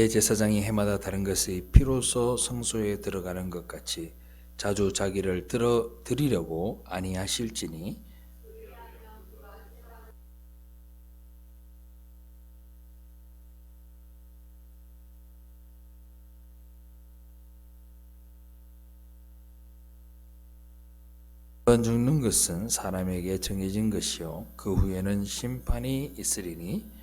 제사장이 해마다 다른 것의 피로써 성소에 들어가는 것 같이 자주 자기를 드리려고 아니하실지니 한번 죽는 것은 사람에게 정해진 것이요 그 후에는 심판이 있으리니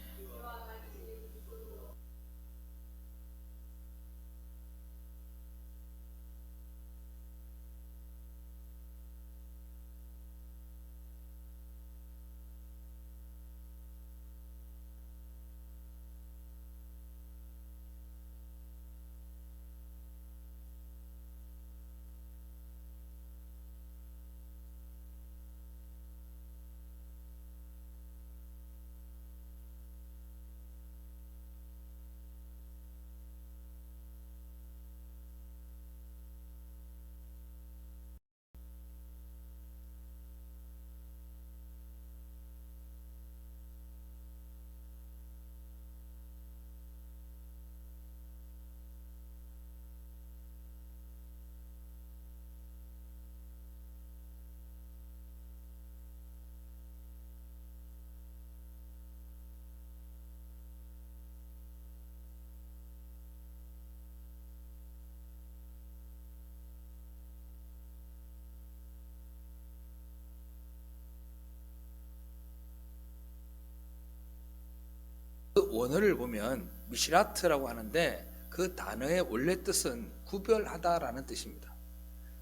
그 원어를 보면 미시라트라고 하는데 그 단어의 원래 뜻은 구별하다라는 뜻입니다.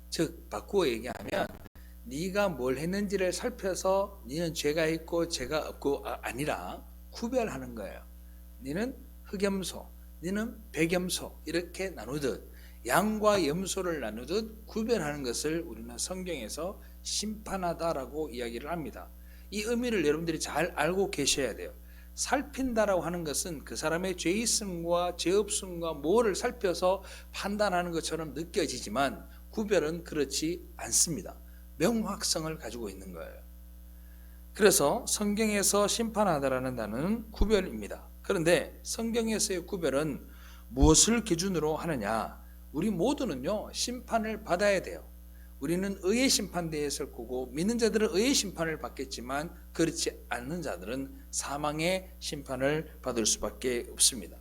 즉 바꾸어 얘기하면 네가 뭘 했는지를 살펴서 네는 죄가 있고 죄가 없고 아니라 구별하는 거예요. 네는 흑염소, 네는 백염소 이렇게 나누듯 양과 염소를 나누듯 구별하는 것을 우리는 성경에서 심판하다라고 이야기를 합니다. 이 의미를 여러분들이 잘 알고 계셔야 돼요. 살핀다라고 하는 것은 그 사람의 죄 있음과 죄 없음과 뭐를 살펴서 판단하는 것처럼 느껴지지만 구별은 그렇지 않습니다. 명확성을 가지고 있는 거예요. 그래서 성경에서 심판하다라는 단어는 구별입니다. 그런데 성경에서의 구별은 무엇을 기준으로 하느냐? 우리 모두는요 심판을 받아야 돼요. 우리는 의의 심판대에 설 거고 믿는 자들은 의의 심판을 받겠지만 그렇지 않는 자들은 사망의 심판을 받을 수밖에 없습니다.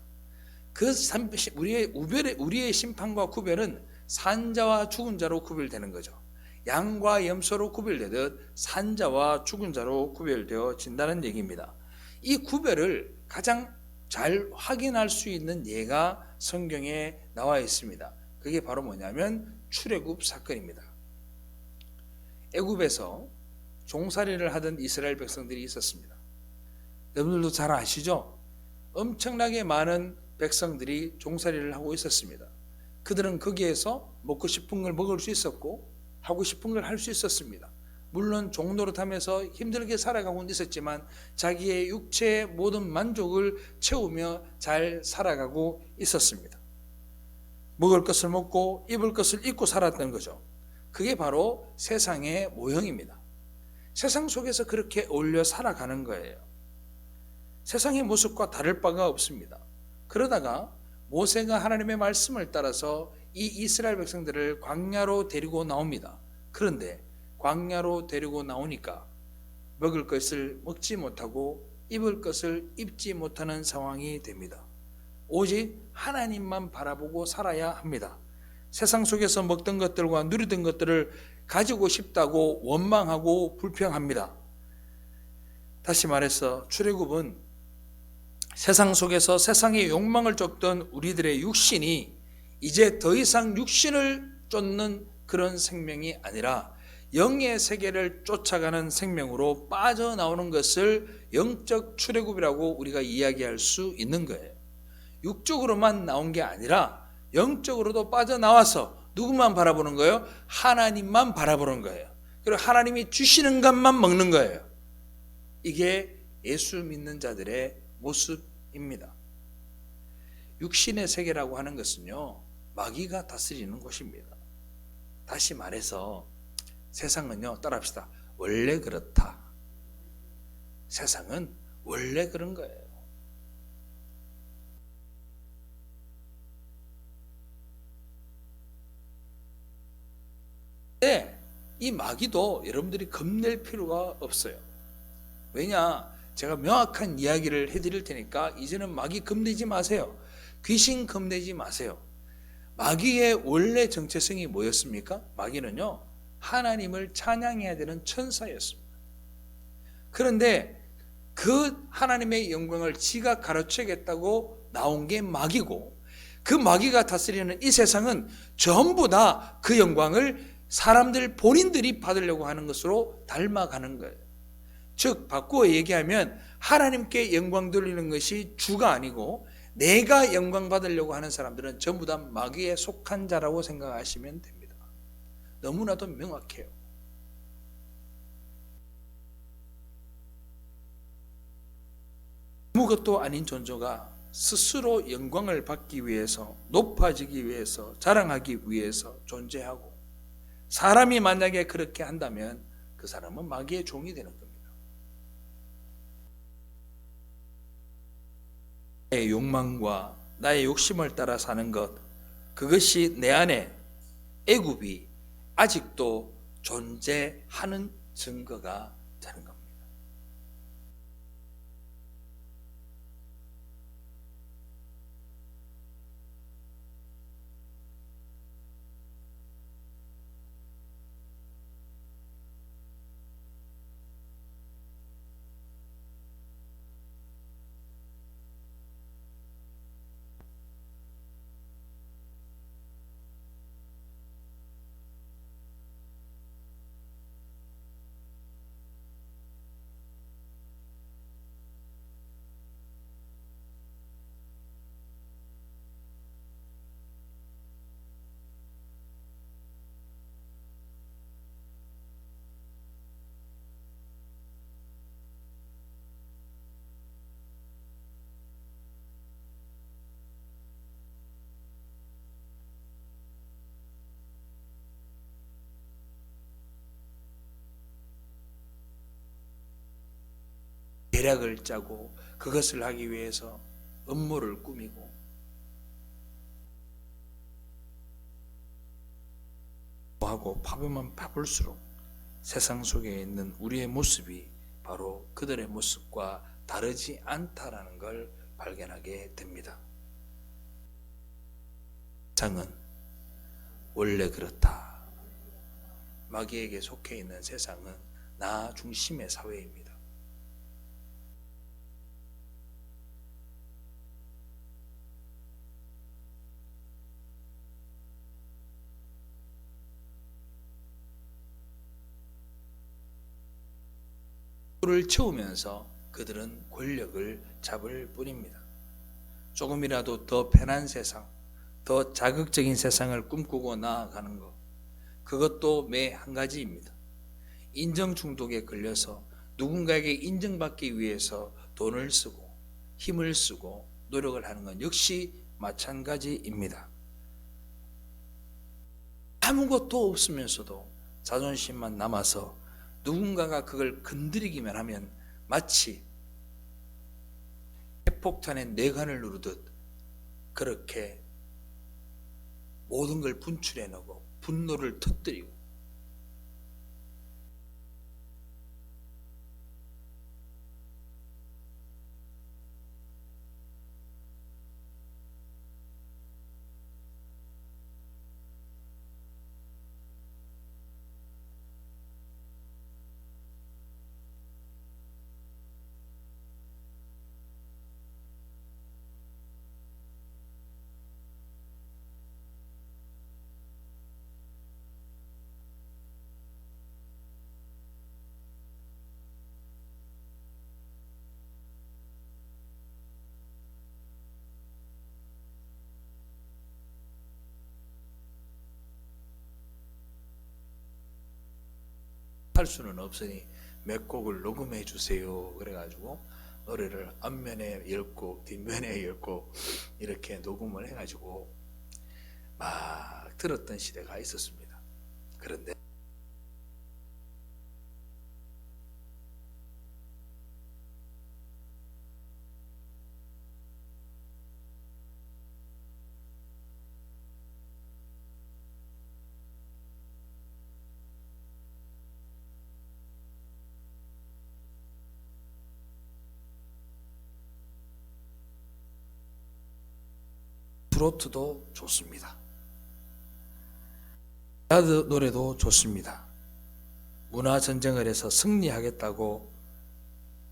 우리의 심판과 구별은 산자와 죽은 자로 구별되는 거죠. 양과 염소로 구별되듯 산자와 죽은 자로 구별되어진다는 얘기입니다. 이 구별을 가장 잘 확인할 수 있는 예가 성경에 나와 있습니다. 그게 바로 뭐냐면 출애굽 사건입니다. 애굽에서 종살이를 하던 이스라엘 백성들이 있었습니다. 여러분들도 잘 아시죠? 엄청나게 많은 백성들이 종살이를 하고 있었습니다. 그들은 거기에서 먹고 싶은 걸 먹을 수 있었고 하고 싶은 걸 할 수 있었습니다. 물론 종노릇하면서 힘들게 살아가고는 있었지만 자기의 육체의 모든 만족을 채우며 잘 살아가고 있었습니다. 먹을 것을 먹고 입을 것을 입고 살았던 거죠. 그게 바로 세상의 모형입니다. 세상 속에서 그렇게 어울려 살아가는 거예요. 세상의 모습과 다를 바가 없습니다. 그러다가 모세가 하나님의 말씀을 따라서 이 이스라엘 백성들을 광야로 데리고 나옵니다. 그런데 광야로 데리고 나오니까 먹을 것을 먹지 못하고 입을 것을 입지 못하는 상황이 됩니다. 오직 하나님만 바라보고 살아야 합니다. 세상 속에서 먹던 것들과 누리던 것들을 가지고 싶다고 원망하고 불평합니다. 다시 말해서 출애굽은 세상 속에서 세상의 욕망을 쫓던 우리들의 육신이 이제 더 이상 육신을 쫓는 그런 생명이 아니라 영의 세계를 쫓아가는 생명으로 빠져나오는 것을 영적 출애굽이라고 우리가 이야기할 수 있는 거예요. 육적으로만 나온 게 아니라 영적으로도 빠져나와서 누구만 바라보는 거예요? 하나님만 바라보는 거예요. 그리고 하나님이 주시는 것만 먹는 거예요. 이게 예수 믿는 자들의 모습입니다. 육신의 세계라고 하는 것은요 마귀가 다스리는 곳입니다. 다시 말해서 세상은요 따라합시다. 원래 그렇다. 세상은 원래 그런 거예요. 이 마귀도 여러분들이 겁낼 필요가 없어요. 왜냐? 제가 명확한 이야기를 해드릴 테니까 이제는 마귀 겁내지 마세요. 귀신 겁내지 마세요. 마귀의 원래 정체성이 뭐였습니까? 마귀는요, 하나님을 찬양해야 되는 천사였습니다. 그런데 그 하나님의 영광을 지가 가르쳐야겠다고 나온 게 마귀고, 그 마귀가 다스리는 이 세상은 전부 다 그 영광을 사람들 본인들이 받으려고 하는 것으로 닮아가는 거예요. 즉 바꾸어 얘기하면 하나님께 영광 돌리는 것이 주가 아니고 내가 영광 받으려고 하는 사람들은 전부 다 마귀에 속한 자라고 생각하시면 됩니다. 너무나도 명확해요. 아무것도 아닌 존재가 스스로 영광을 받기 위해서, 높아지기 위해서, 자랑하기 위해서 존재하고, 사람이 만약에 그렇게 한다면 그 사람은 마귀의 종이 되는 겁니다. 나의 욕망과 나의 욕심을 따라 사는 것, 그것이 내 안에 애굽이 아직도 존재하는 증거가 되는 겁니다. 계략을 짜고 그것을 하기 위해서 음모를 꾸미고, 하고 파보면 파볼수록 세상 속에 있는 우리의 모습이 바로 그들의 모습과 다르지 않다라는 걸 발견하게 됩니다. 세상은 원래 그렇다. 마귀에게 속해 있는 세상은 나 중심의 사회입니다. 를 채우면서 그들은 권력을 잡을 뿐입니다. 조금이라도 더 편한 세상, 더 자극적인 세상을 꿈꾸고 나아가는 것, 그것도 매 한 가지입니다. 인정 중독에 걸려서 누군가에게 인정받기 위해서 돈을 쓰고 힘을 쓰고 노력을 하는 건 역시 마찬가지입니다. 아무것도 없으면서도 자존심만 남아서 누군가가 그걸 건드리기만 하면 마치 핵폭탄에 뇌관을 누르듯 그렇게 모든 걸 분출해내고 분노를 터뜨리고, 할 수는 없으니 몇 곡을 녹음해 주세요. 그래가지고 노래를 앞면에 10곡, 뒷면에 10곡 이렇게 녹음을 해가지고 막 들었던 시대가 있었습니다. 그런데 트로트도 좋습니다. 발라드 노래도 좋습니다. 문화 전쟁을 해서 승리하겠다고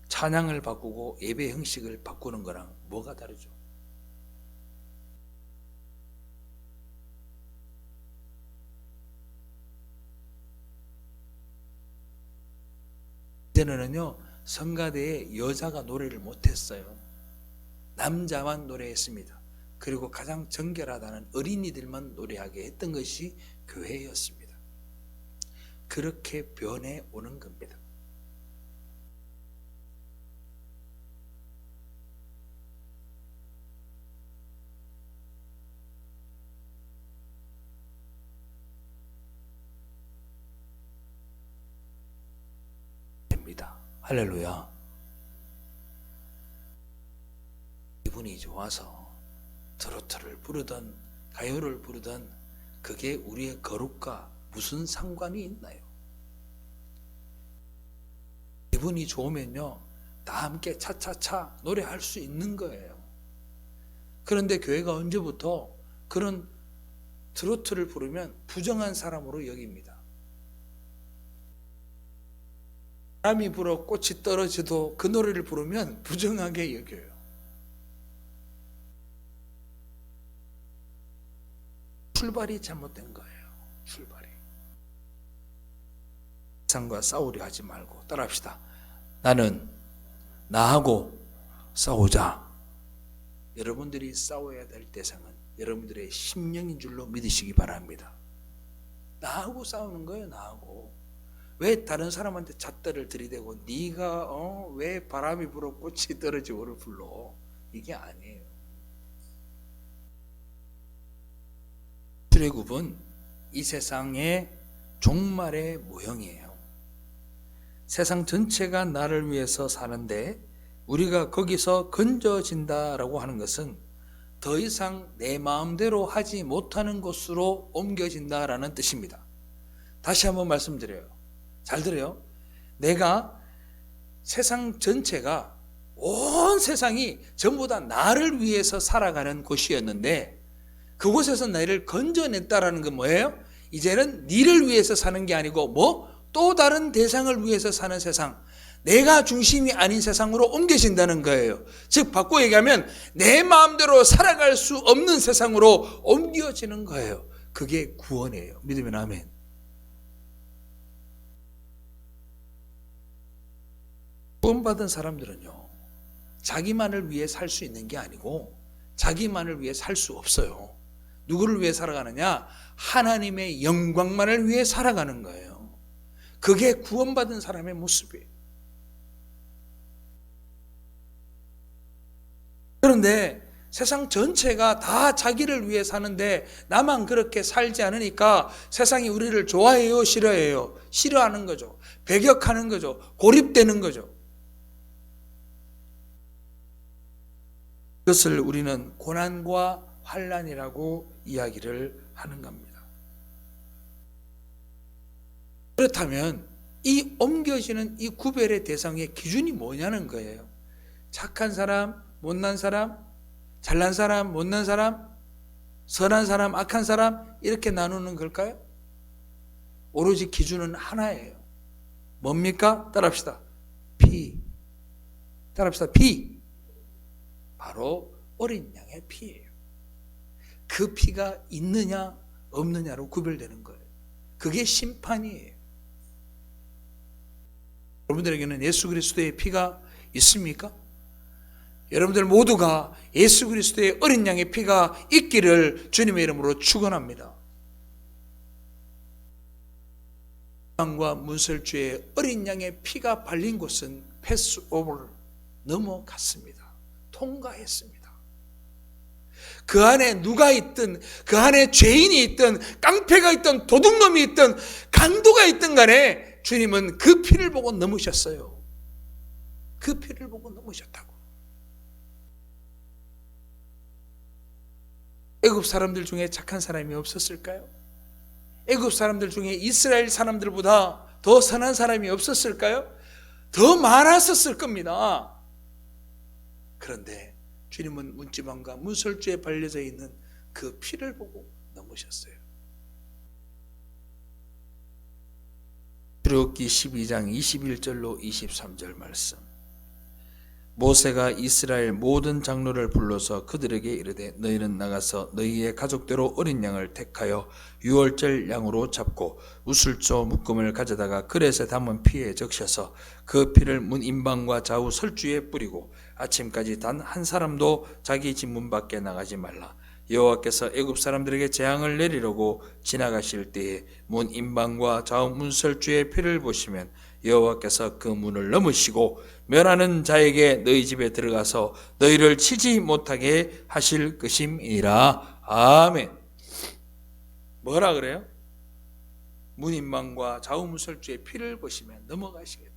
찬양을 바꾸고 예배 형식을 바꾸는 거랑 뭐가 다르죠? 이제는요, 성가대에 여자가 노래를 못했어요. 남자만 노래했습니다. 그리고 가장 정결하다는 어린이들만 노래하게 했던 것이 교회였습니다. 그렇게 변해 오는 겁니다. 할렐루야. 기분이 좋아서 트로트를 부르던 가요를 부르던 그게 우리의 거룩과 무슨 상관이 있나요? 기분이 좋으면요, 다 함께 차차차 노래할 수 있는 거예요. 그런데 교회가 언제부터 그런 트로트를 부르면 부정한 사람으로 여깁니다. 바람이 불어 꽃이 떨어져도 그 노래를 부르면 부정하게 여겨요. 출발이 잘못된 거예요. 출발이. 세상과 싸우려 하지 말고 따라합시다. 나는 나하고 싸우자. 여러분들이 싸워야 될 대상은 여러분들의 심령인 줄로 믿으시기 바랍니다. 나하고 싸우는 거예요. 나하고. 왜 다른 사람한테 잣대를 들이대고 네가 왜 바람이 불어 꽃이 떨어지고를 불러? 이게 아니에요. 출애굽은 이 세상의 종말의 모형이에요. 세상 전체가 나를 위해서 사는데 우리가 거기서 건져진다라고 하는 것은 더 이상 내 마음대로 하지 못하는 곳으로 옮겨진다라는 뜻입니다. 다시 한번 말씀드려요. 잘 들어요. 내가 세상 전체가 온 세상이 전부 다 나를 위해서 살아가는 곳이었는데 그곳에서 나를 건져냈다라는 건 뭐예요? 이제는 니를 위해서 사는 게 아니고 또 다른 대상을 위해서 사는 세상, 내가 중심이 아닌 세상으로 옮겨진다는 거예요. 즉 바꿔 얘기하면 내 마음대로 살아갈 수 없는 세상으로 옮겨지는 거예요. 그게 구원이에요. 믿으면 아멘. 구원받은 사람들은요, 자기만을 위해 살 수 있는 게 아니고 자기만을 위해 살 수 없어요. 누구를 위해 살아가느냐? 하나님의 영광만을 위해 살아가는 거예요. 그게 구원받은 사람의 모습이에요. 그런데 세상 전체가 다 자기를 위해 사는데 나만 그렇게 살지 않으니까 세상이 우리를 좋아해요? 싫어해요? 싫어하는 거죠. 배격하는 거죠. 고립되는 거죠. 그것을 우리는 고난과 환난이라고 이야기를 하는 겁니다. 그렇다면 이 옮겨지는 이 구별의 대상의 기준이 뭐냐는 거예요. 착한 사람, 못난 사람, 잘난 사람, 못난 사람, 선한 사람, 악한 사람 이렇게 나누는 걸까요? 오로지 기준은 하나예요. 뭡니까? 따라합시다. 피. 따라합시다. 피. 바로 어린 양의 피예요. 그 피가 있느냐 없느냐로 구별되는 거예요. 그게 심판이에요. 여러분들에게는 예수 그리스도의 피가 있습니까? 여러분들 모두가 예수 그리스도의 어린 양의 피가 있기를 주님의 이름으로 축원합니다. 왕과 문설주의 어린 양의 피가 발린 곳은 패스오버를 넘어갔습니다. 통과했습니다. 그 안에 누가 있든, 그 안에 죄인이 있든, 깡패가 있든, 도둑놈이 있든, 강도가 있든 간에 주님은 그 피를 보고 넘으셨어요. 그 피를 보고 넘으셨다고. 애굽 사람들 중에 착한 사람이 없었을까요? 애굽 사람들 중에 이스라엘 사람들보다 더 선한 사람이 없었을까요? 더 많았었을 겁니다. 그런데 주님은 문지방과 문설주에 발려져 있는 그 피를 보고 넘으셨어요. 출애굽기 12장 21절로 23절 말씀. 모세가 이스라엘 모든 장로를 불러서 그들에게 이르되 너희는 나가서 너희의 가족대로 어린 양을 택하여 유월절 양으로 잡고 우슬조 묶음을 가져다가 그릇에 담은 피에 적셔서 그 피를 문 임방과 좌우 설주에 뿌리고 아침까지 단 한 사람도 자기 집 문 밖에 나가지 말라. 여호와께서 애굽 사람들에게 재앙을 내리려고 지나가실 때에 문 임방과 좌우 문 설주의 피를 보시면 여호와께서 그 문을 넘으시고 멸하는 자에게 너희 집에 들어가서 너희를 치지 못하게 하실 것임이니라. 아멘. 뭐라 그래요? 문 임방과 좌우 문 설주의 피를 보시면 넘어가시겠대요.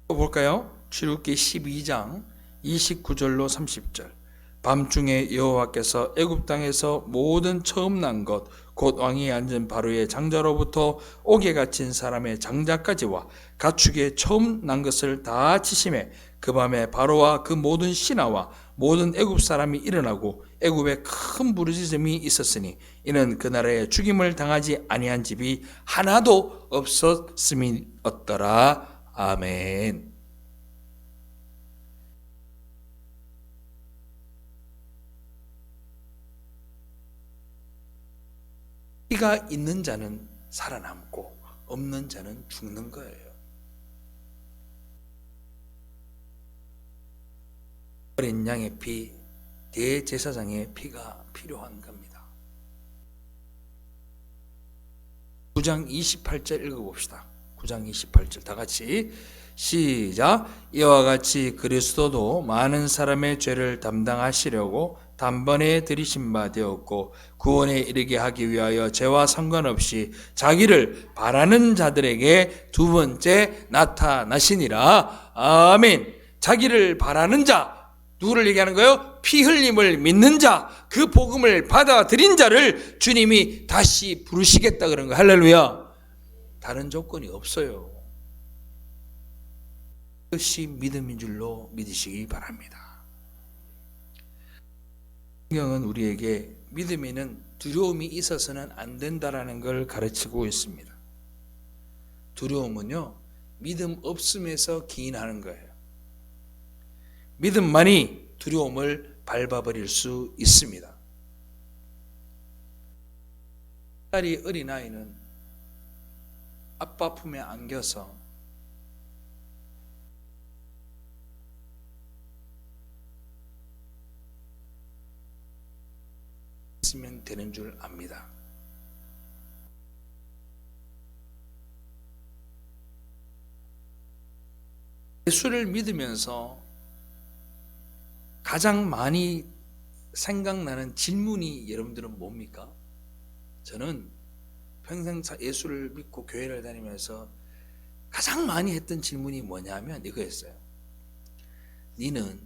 볼까요? 출애굽기 12장 29절로 30절. 밤중에 여호와께서 애굽 땅에서 모든 처음 난 것 곧 왕이 앉은 바로의 장자로부터 옥에 갇힌 사람의 장자까지와 가축의 처음 난 것을 다 치심에 그 밤에 바로와 그 모든 신하와 모든 애굽 사람이 일어나고 애굽에 큰 부르짖음이 있었으니 이는 그 나라에 죽임을 당하지 아니한 집이 하나도 없었음이었더라. 아멘. 피가 있는 자는 살아남고 없는 자는 죽는 거예요. 어린 양의 피, 대제사장의 피가 필요한 겁니다. 9장 28절 읽어봅시다. 9장 28절 다 같이 시작. 이와 같이 그리스도도 많은 사람의 죄를 담당하시려고 단번에 들이신 바 되었고 구원에 이르게 하기 위하여 죄와 상관없이 자기를 바라는 자들에게 두 번째 나타나시니라. 아멘. 자기를 바라는 자, 누구를 얘기하는 거예요? 피 흘림을 믿는 자, 그 복음을 받아들인 자를 주님이 다시 부르시겠다 그런 거. 할렐루야. 다른 조건이 없어요. 그것이 믿음인 줄로 믿으시기 바랍니다. 성경은 우리에게 믿음에는 두려움이 있어서는 안 된다라는 걸 가르치고 있습니다. 두려움은요, 믿음 없음에서 기인하는 거예요. 믿음만이 두려움을 밟아버릴 수 있습니다. 딸이 어린아이는 아빠 품에 안겨서 있으면 되는 줄 압니다. 예수를 믿으면서 가장 많이 생각나는 질문이 여러분들은 뭡니까? 저는 평생 예수를 믿고 교회를 다니면서 가장 많이 했던 질문이 뭐냐면 이거였어요. 니는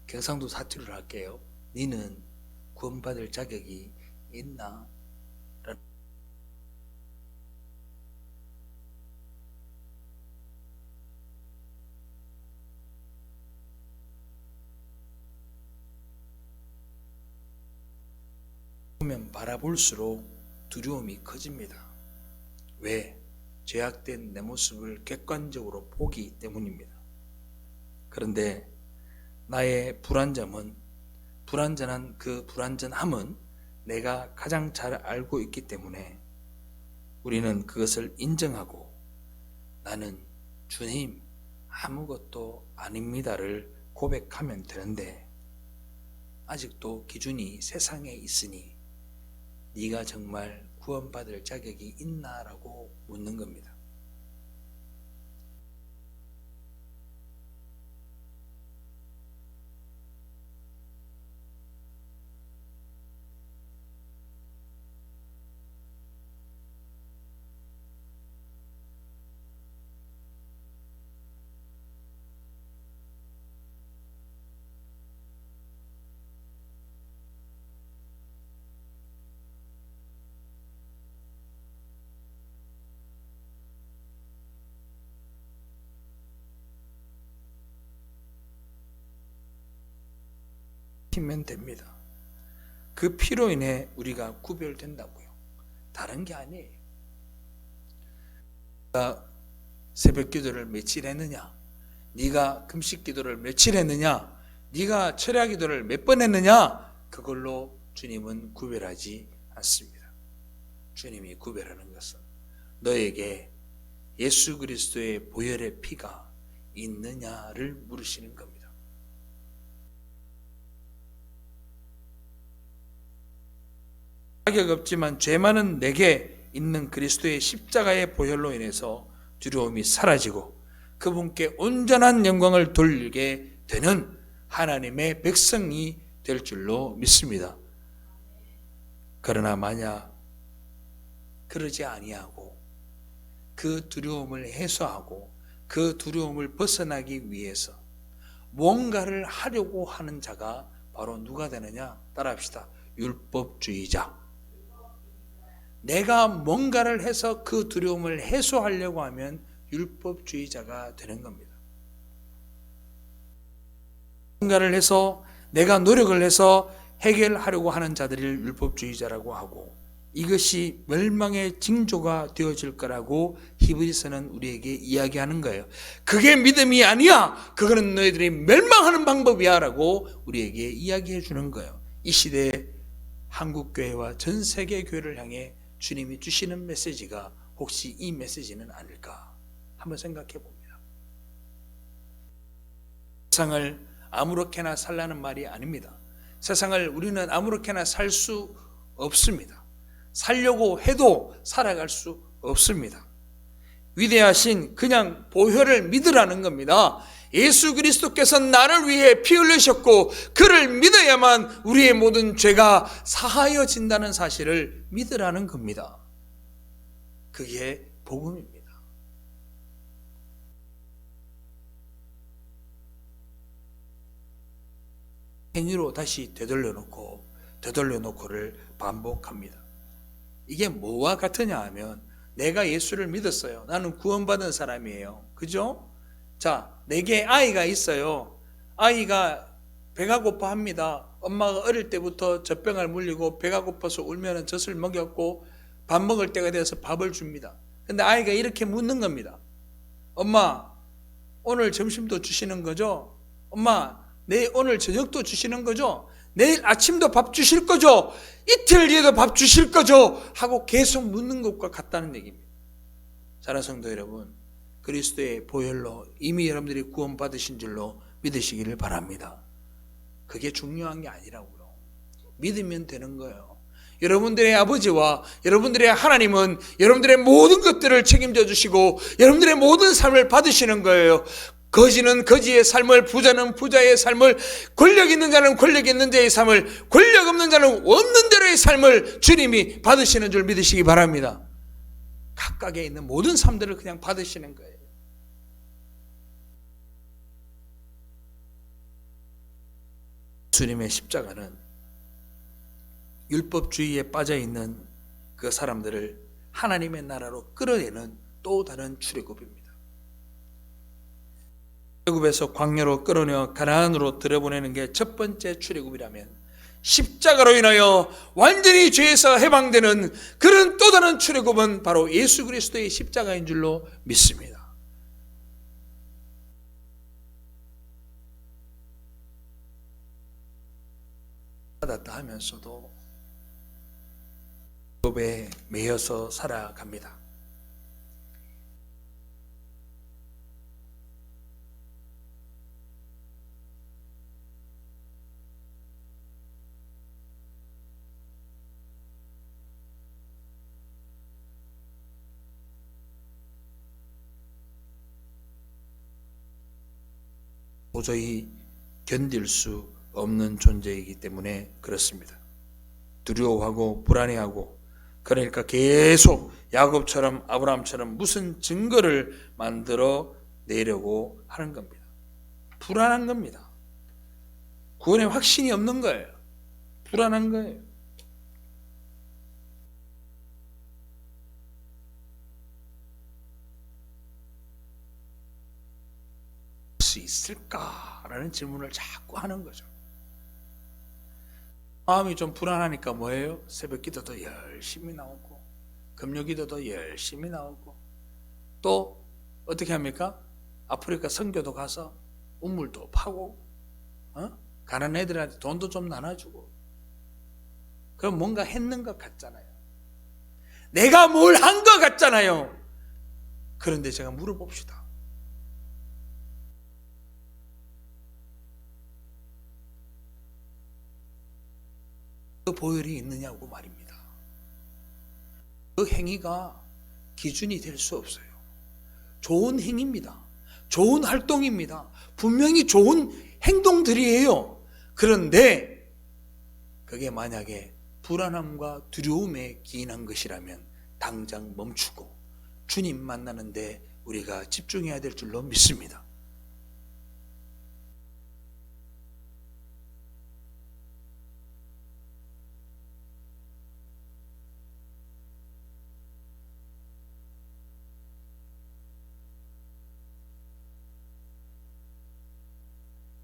경상도 사투리를 할게요. 니는 구원받을 자격이 있나? 보면 바라볼수록 두려움이 커집니다. 왜? 죄악된 내 모습을 객관적으로 보기 때문입니다. 그런데 나의 불완전한 그 불완전함은 내가 가장 잘 알고 있기 때문에 우리는 그것을 인정하고 나는 주님 아무것도 아닙니다를 고백하면 되는데 아직도 기준이 세상에 있으니 네가 정말 구원받을 자격이 있나라고 묻는 겁니다. 피면 됩니다. 그 피로 인해 우리가 구별된다고요. 다른 게 아니에요. 네가 새벽 기도를 며칠 했느냐, 네가 금식 기도를 며칠 했느냐, 네가 철야 기도를 몇 번 했느냐, 그걸로 주님은 구별하지 않습니다. 주님이 구별하는 것은 너에게 예수 그리스도의 보혈의 피가 있느냐를 물으시는 겁니다. 자격 없지만 죄 많은 내게 있는 그리스도의 십자가의 보혈로 인해서 두려움이 사라지고 그분께 온전한 영광을 돌리게 되는 하나님의 백성이 될 줄로 믿습니다. 그러나 만약 그러지 아니하고 그 두려움을 해소하고 그 두려움을 벗어나기 위해서 뭔가를 하려고 하는 자가 바로 누가 되느냐? 따라합시다. 율법주의자. 내가 뭔가를 해서 그 두려움을 해소하려고 하면 율법주의자가 되는 겁니다. 뭔가를 해서 내가 노력을 해서 해결하려고 하는 자들을 율법주의자라고 하고, 이것이 멸망의 징조가 되어질 거라고 히브리서는 우리에게 이야기하는 거예요. 그게 믿음이 아니야, 그거는 너희들이 멸망하는 방법이야 라고 우리에게 이야기해 주는 거예요. 이 시대에 한국교회와 전 세계 교회를 향해 주님이 주시는 메시지가 혹시 이 메시지는 아닐까 한번 생각해 봅니다. 세상을 아무렇게나 살라는 말이 아닙니다. 세상을 우리는 아무렇게나 살 수 없습니다. 살려고 해도 살아갈 수 없습니다. 위대하신 그냥 보혈을 믿으라는 겁니다. 예수 그리스도께서 나를 위해 피 흘리셨고 그를 믿어야만 우리의 모든 죄가 사하여진다는 사실을 믿으라는 겁니다. 그게 복음입니다. 행위로 다시 되돌려놓고를 반복합니다. 이게 뭐와 같으냐 하면, 내가 예수를 믿었어요. 나는 구원받은 사람이에요. 그죠? 자, 내게 아이가 있어요. 아이가 배가 고파 합니다. 엄마가 어릴 때부터 젖병을 물리고 배가 고파서 울면 젖을 먹였고 밥 먹을 때가 되어서 밥을 줍니다. 근데 아이가 이렇게 묻는 겁니다. 엄마, 오늘 점심도 주시는 거죠? 엄마, 오늘 저녁도 주시는 거죠? 내일 아침도 밥 주실 거죠? 이틀 뒤에도 밥 주실 거죠? 하고 계속 묻는 것과 같다는 얘기입니다. 사랑하는 성도 여러분, 그리스도의 보혈로 이미 여러분들이 구원받으신 줄로 믿으시기를 바랍니다. 그게 중요한 게 아니라고요. 믿으면 되는 거예요. 여러분들의 아버지와 여러분들의 하나님은 여러분들의 모든 것들을 책임져 주시고 여러분들의 모든 삶을 받으시는 거예요. 거지는 거지의 삶을, 부자는 부자의 삶을, 권력 있는 자는 권력 있는 자의 삶을, 권력 없는 자는 없는 대로의 삶을 주님이 받으시는 줄 믿으시기 바랍니다. 각각에 있는 모든 삶들을 그냥 받으시는 거예요. 주님의 십자가는 율법주의에 빠져있는 그 사람들을 하나님의 나라로 끌어내는 또 다른 출애굽입니다. 애굽에서 광야로 끌어내어 가나안으로 들여보내는 게 첫 번째 출애굽이라면, 십자가로 인하여 완전히 죄에서 해방되는 그런 또 다른 출애굽은 바로 예수 그리스도의 십자가인 줄로 믿습니다. 받았다 하면서도 율법에 매여서 살아갑니다. 도저히 견딜 수 없는 존재이기 때문에 그렇습니다. 두려워하고 불안해하고, 그러니까 계속 야곱처럼 아브라함처럼 무슨 증거를 만들어 내려고 하는 겁니다. 불안한 겁니다. 구원의 확신이 없는 거예요. 불안한 거예요. 수 있을까라는 질문을 자꾸 하는 거죠. 마음이 좀 불안하니까 뭐예요? 새벽 기도도 열심히 나오고 금요 기도도 열심히 나오고 또 어떻게 합니까? 아프리카 선교도 가서 우물도 파고 가난 애들한테 돈도 좀 나눠주고 그럼 뭔가 했는 것 같잖아요. 내가 뭘 한 것 같잖아요. 그런데 제가 물어봅시다. 그 보혈이 있느냐고 말입니다. 그 행위가 기준이 될 수 없어요. 좋은 행위입니다. 좋은 활동입니다. 분명히 좋은 행동들이에요. 그런데 그게 만약에 불안함과 두려움에 기인한 것이라면 당장 멈추고 주님 만나는데 우리가 집중해야 될 줄로 믿습니다.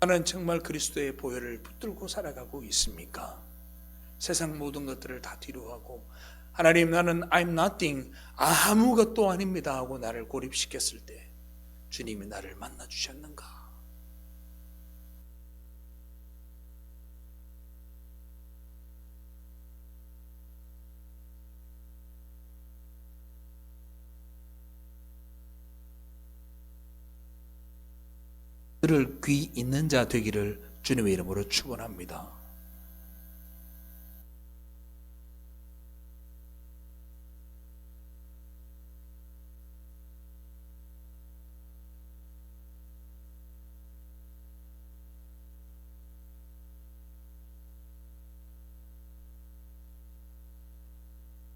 나는 정말 그리스도의 보혈을 붙들고 살아가고 있습니까? 세상 모든 것들을 다 뒤로 하고 하나님 나는 I'm nothing 아무것도 아닙니다 하고 나를 고립시켰을 때 주님이 나를 만나 주셨는가? 그를 귀 있는 자 되기를 주님의 이름으로 축원합니다.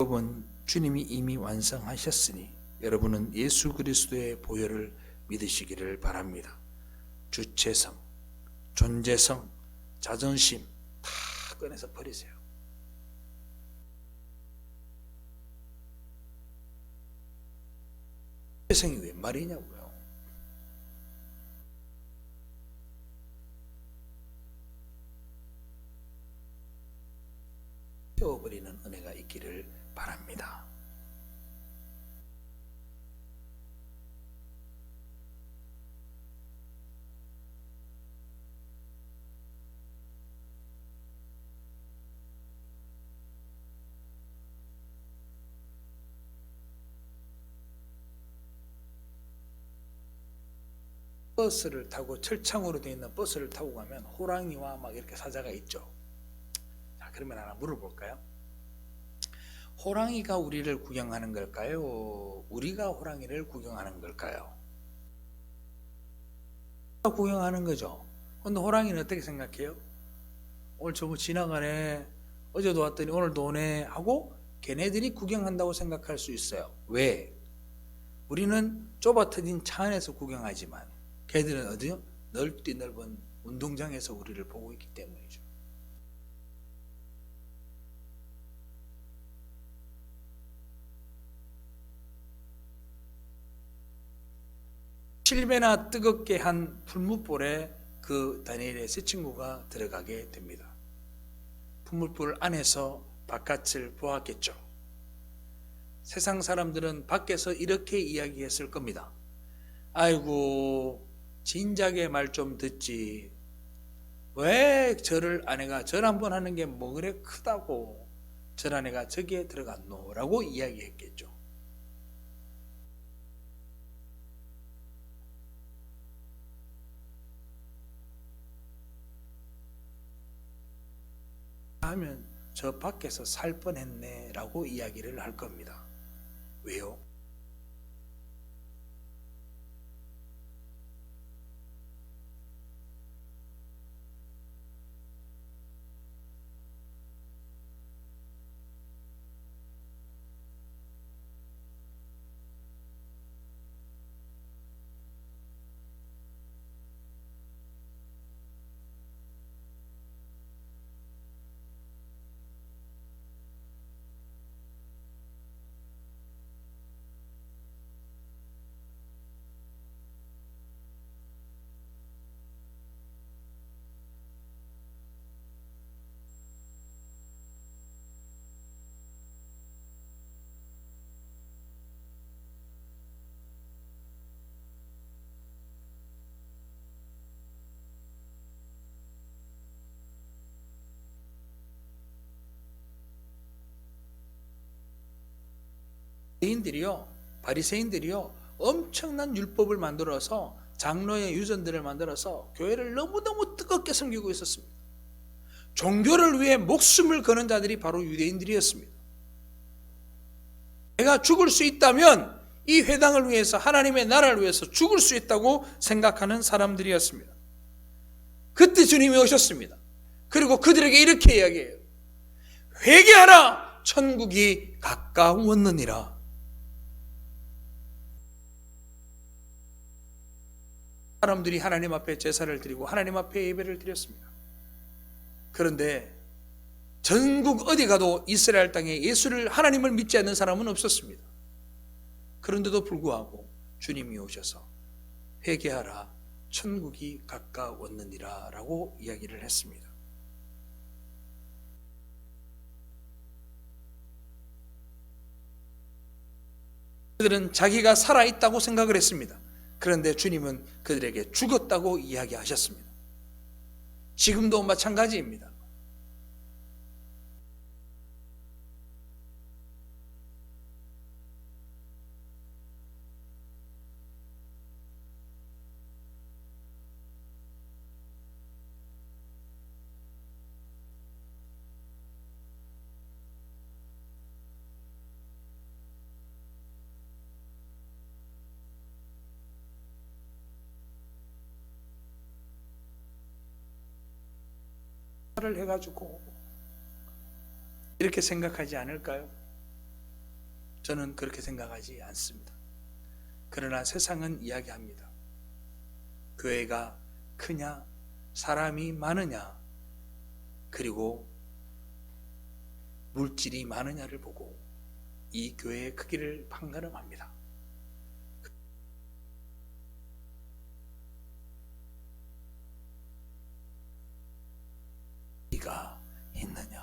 여러분 주님이 이미 완성하셨으니 여러분은 예수 그리스도의 보혈을 믿으시기를 바랍니다. 주체성, 존재성, 자존심 다 꺼내서 버리세요. 주체성이 웬 말이냐고요. 태워버리는 은혜가 있기를 바랍니다. 버스를 타고 철창으로 되어 있는 버스를 타고 가면 호랑이와 막 이렇게 사자가 있죠. 자, 그러면 하나 물어볼까요? 호랑이가 우리를 구경하는 걸까요? 우리가 호랑이를 구경하는 걸까요? 구경하는 거죠. 근데 호랑이는 어떻게 생각해요? 오늘 저거 지나가네, 어제도 왔더니 오늘도 오네 하고 걔네들이 구경한다고 생각할 수 있어요. 왜? 우리는 좁아 터진 차 안에서 구경하지만 걔들은 어디요? 넓디 넓은 운동장에서 우리를 보고 있기 때문이죠. 칠배나 뜨겁게 한 풀무불에 그 다니엘의 세 친구가 들어가게 됩니다. 풀무불 안에서 바깥을 보았겠죠. 세상 사람들은 밖에서 이렇게 이야기했을 겁니다. 아이고 진작에 말 좀 듣지. 왜 저를 아내가 절 한번 하는 게 뭐 그래 크다고 절 아내가 저기에 들어갔노? 라고 이야기했겠죠. 하면 저 밖에서 살 뻔했네 라고 이야기를 할 겁니다. 왜요? 바리새인들이요 엄청난 율법을 만들어서 장로의 유전들을 만들어서 교회를 너무너무 뜨겁게 섬기고 있었습니다. 종교를 위해 목숨을 거는 자들이 바로 유대인들이었습니다. 내가 죽을 수 있다면 이 회당을 위해서, 하나님의 나라를 위해서 죽을 수 있다고 생각하는 사람들이었습니다. 그때 주님이 오셨습니다. 그리고 그들에게 이렇게 이야기해요. 회개하라! 천국이 가까웠느니라. 사람들이 하나님 앞에 제사를 드리고 하나님 앞에 예배를 드렸습니다. 그런데 전국 어디 가도 이스라엘 땅에 하나님을 믿지 않는 사람은 없었습니다. 그런데도 불구하고 주님이 오셔서 회개하라, 천국이 가까웠느니라 라고 이야기를 했습니다. 그들은 자기가 살아있다고 생각을 했습니다. 그런데 주님은 그들에게 죽었다고 이야기하셨습니다. 지금도 마찬가지입니다. 를 해가지고 이렇게 생각하지 않을까요? 저는 그렇게 생각하지 않습니다. 그러나 세상은 이야기합니다. 교회가 크냐, 사람이 많으냐, 그리고 물질이 많으냐를 보고 이 교회의 크기를 판가름합니다. 가 있느냐?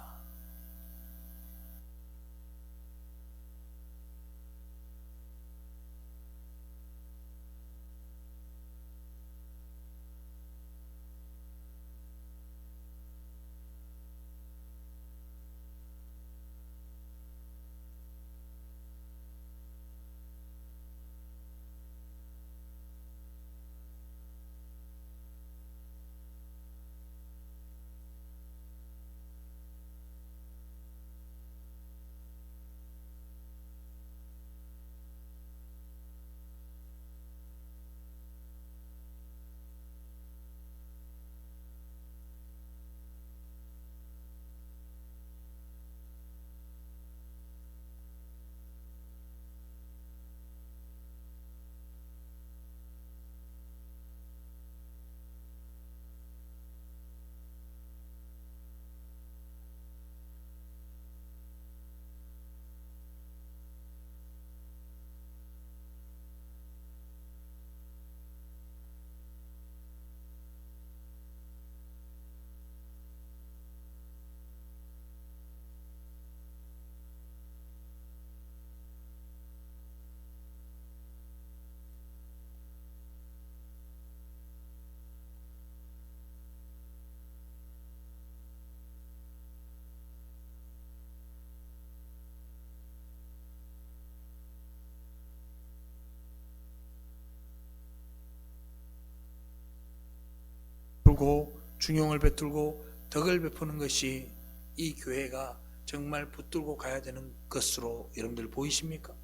중용을 베풀고 덕을 베푸는 것이 이 교회가 정말 붙들고 가야 되는 것으로 여러분들 보이십니까?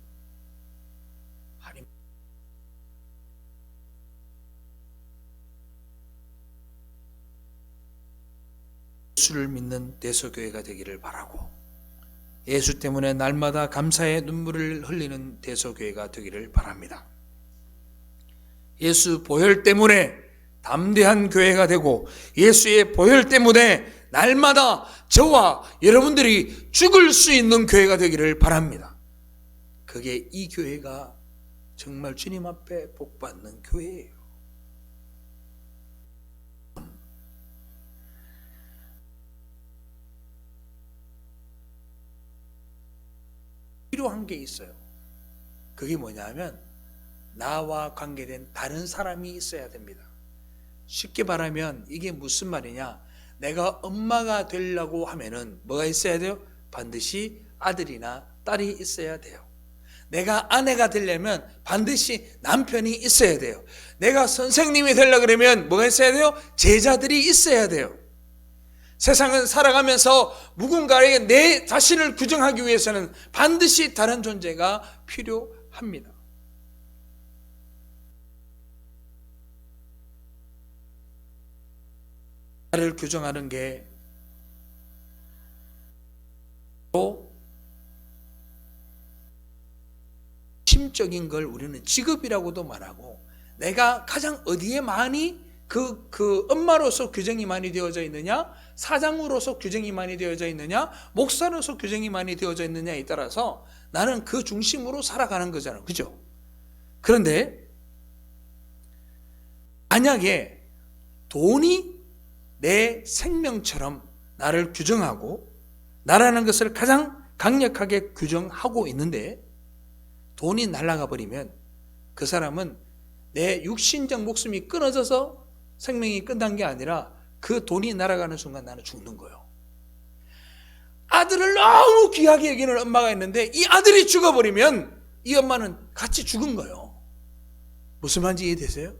아니, 예수를 믿는 대소교회가 되기를 바라고, 예수 때문에 날마다 감사의 눈물을 흘리는 대소교회가 되기를 바랍니다. 예수 보혈 때문에 담대한 교회가 되고, 예수의 보혈 때문에 날마다 저와 여러분들이 죽을 수 있는 교회가 되기를 바랍니다. 그게 이 교회가 정말 주님 앞에 복받는 교회예요. 필요한 게 있어요. 그게 뭐냐면 나와 관계된 다른 사람이 있어야 됩니다. 쉽게 말하면 이게 무슨 말이냐, 내가 엄마가 되려고 하면은 뭐가 있어야 돼요? 반드시 아들이나 딸이 있어야 돼요. 내가 아내가 되려면 반드시 남편이 있어야 돼요. 내가 선생님이 되려고 그러면 뭐가 있어야 돼요? 제자들이 있어야 돼요. 세상은 살아가면서 누군가에게 내 자신을 규정하기 위해서는 반드시 다른 존재가 필요합니다. 나를 규정하는 게 또 심적인 걸 우리는 직업이라고도 말하고, 내가 가장 어디에 많이 그 엄마로서 규정이 많이 되어져 있느냐, 사장으로서 규정이 많이 되어져 있느냐, 목사로서 규정이 많이 되어져 있느냐에 따라서 나는 그 중심으로 살아가는 거잖아요. 그죠? 그런데 만약에 돈이 내 생명처럼 나를 규정하고 나라는 것을 가장 강력하게 규정하고 있는데 돈이 날아가 버리면 그 사람은 내 육신적 목숨이 끊어져서 생명이 끝난 게 아니라 그 돈이 날아가는 순간 나는 죽는 거예요. 아들을 너무 귀하게 여기는 엄마가 있는데 이 아들이 죽어버리면 이 엄마는 같이 죽은 거예요. 무슨 말인지 이해되세요?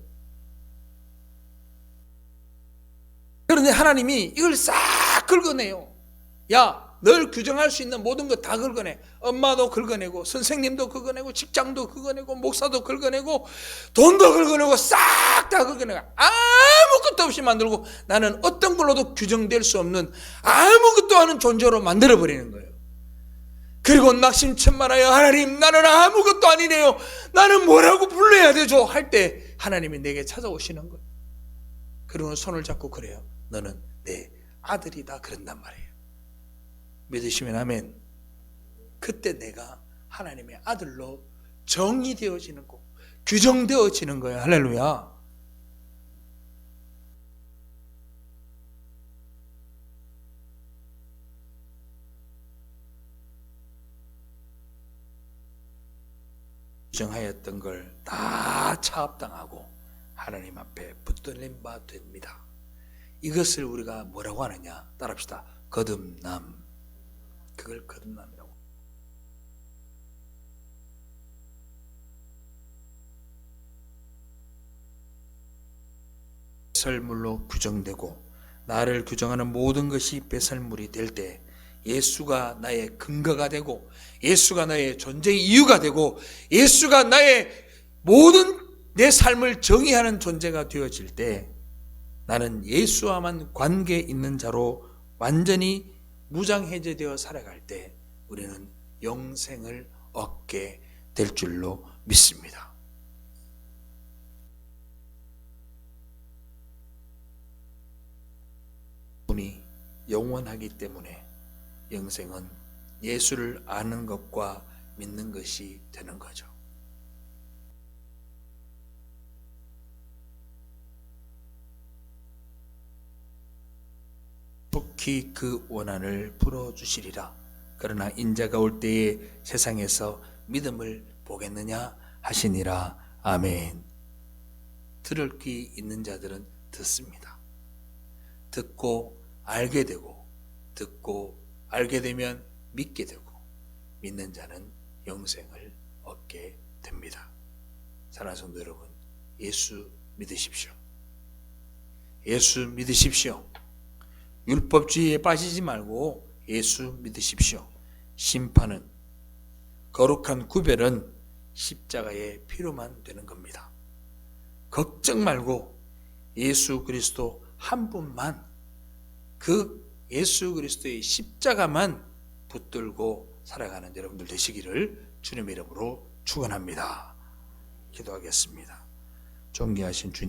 그런데 하나님이 이걸 싹 긁어내요. 야, 널 규정할 수 있는 모든 것 다 긁어내. 엄마도 긁어내고, 선생님도 긁어내고, 직장도 긁어내고, 목사도 긁어내고, 돈도 긁어내고, 싹 다 긁어내고, 아무것도 없이 만들고, 나는 어떤 걸로도 규정될 수 없는 아무것도 아닌 존재로 만들어버리는 거예요. 그리고 낙심천만하여 하나님, 나는 아무것도 아니네요. 나는 뭐라고 불러야 되죠? 할 때 하나님이 내게 찾아오시는 거예요. 그리고 손을 잡고 그래요. 너는 내 아들이다. 그런단 말이에요. 믿으시면 아멘. 그때 내가 하나님의 아들로 정의되어지는 거, 규정되어지는 거예요. 할렐루야. 규정하였던 걸 다 차압당하고 하나님 앞에 붙들린 바 됩니다. 이것을 우리가 뭐라고 하느냐? 따라합시다. 거듭남. 그걸 거듭남이라고. 배설물로 규정되고 나를 규정하는 모든 것이 배설물이 될 때 예수가 나의 근거가 되고 예수가 나의 존재의 이유가 되고 예수가 나의 모든 내 삶을 정의하는 존재가 되어질 때 나는 예수와만 관계 있는 자로 완전히 무장해제되어 살아갈 때 우리는 영생을 얻게 될 줄로 믿습니다. 돈이 영원하기 때문에 영생은 예수를 아는 것과 믿는 것이 되는 거죠. 속히 그 원한을 풀어주시리라. 그러나 인자가 올 때에 세상에서 믿음을 보겠느냐 하시니라. 아멘. 들을 귀 있는 자들은 듣습니다. 듣고 알게 되고 듣고 알게 되면 믿게 되고 믿는 자는 영생을 얻게 됩니다. 사랑하는 성도 여러분, 예수 믿으십시오. 예수 믿으십시오. 율법주의에 빠지지 말고 예수 믿으십시오. 심판은, 거룩한 구별은 십자가의 피로만 되는 겁니다. 걱정 말고 예수 그리스도 한 분만, 그 예수 그리스도의 십자가만 붙들고 살아가는 여러분들 되시기를 주님의 이름으로 축원합니다. 기도하겠습니다. 존귀하신 주님,